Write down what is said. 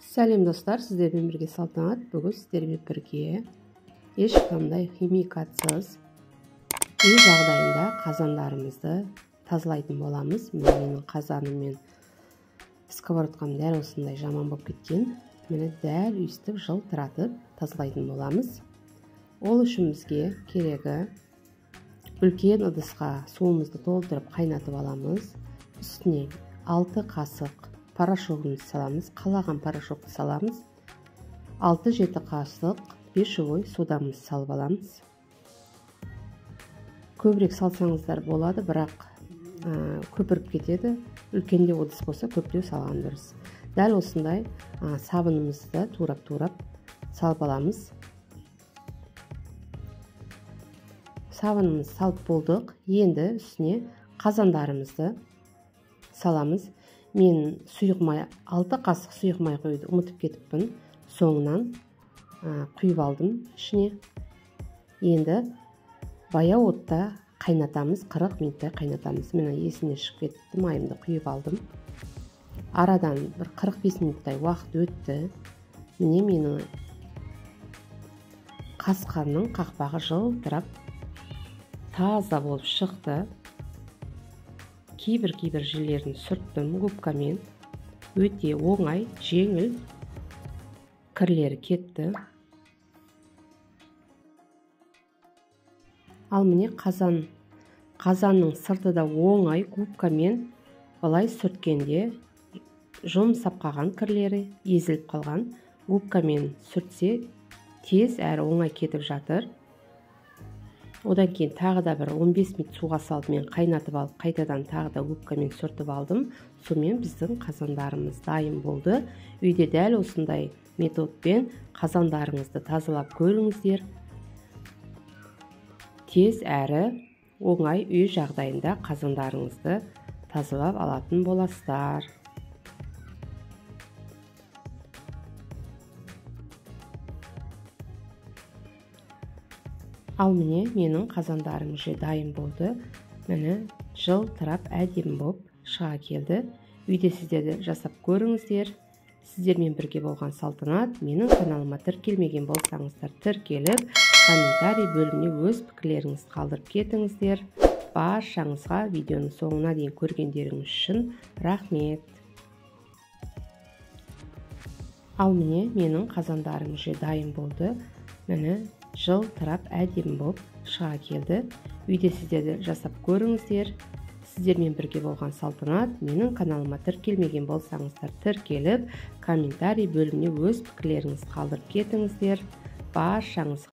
Сәлем достар, сіздермен бірге Салтанат. Бүгін сіздермен бірге ешқандай химикатсыз үй жағдайында қазандарымызды тазалайтын боламыз. Менің қазаным мен сковородкам дәл осындай жаман болып кеткен. Мені дәл өйстіп жылтыратып тазалайтын боламыз. Ол үшін бізге керегі үлкен ыдысқа суымызды толтырып қайнатып аламыз. Үстіне 6 қасық порошогымызды саламыз, қалаған порошокты саламыз. 6-7 қасық пищевой содамызды салып аламыз. Көбірек салсаңыздар болады, бірақ көпіріп кетеді. Үлкендеу ыдыс болса көптеу салған дұрыс. Дәл осындай сабынымызды турап салып аламыз. Сабынымызды салып болдық. Енді үстіне қазандарымызды саламыз. Мен сұйық май, 6 қасық сұйық май құюды ұмытып кетіппін. Соңынан құйып алдым ішіне. Енді баяу отта қайнатамыз, 40 минуттай қайнатамыз. Мен есімнен шығып кетті, майымды құйып алдым. Арадан бір 45 минуттай уақыт өтті. Міне менің қасқанның қақпағы жылтырап таза болып шықты. Кейбір жерлерін сүрттім губкамен. Өте оңай, жеңіл, кірлері кетті. Ал міне қазанның сырты да оңай, губкамен былай сүрткенде жұмсап қалған кірлері езіліп қалған. Губкамен сүртсе тез әрі оңай кетіп жатыр. Одан кейін тағы да бір 15 минут суға салып мен қайнатып алып, қайтадан тағы да губкамен сүртіп алдым. Сонымен біздің қазандарымыз дайын болды. Үйде дәл осындай методпен қазандарыңызды тазалап көріңіздер. Тез әрі оңай үй жағдайында қазандарыңызды тазалап алатын боласыздар. Ал міне менің қазандарым уже дайын болды. Мені жылтырап әдемі болып шыға келді. Үйде сіздерді жасап көріңіздер. Сіздермен бірге болған Салтанат. Менің каналыма тіркелмеген болсаңыздар, тіркеліп, комментарий бөліміне өз пікірлеріңізді қалдырып кетіңіздер. Баршаңызға видеоның соңына дейін көргендеріңіз үшін рахмет. Ал міне менің қазандарым уже дайын болды. Мені жылтырап әдемі болып шыға келді. Үйде сіздерді жасап көріңіздер. Сіздермен бірге болған Салтанат. Менің каналыма тіркелмеген болсаңыздар, тіркеліп, комментарий бөліміне өз пікірлеріңізді қалдырып кетіңіздер. Баршаңызға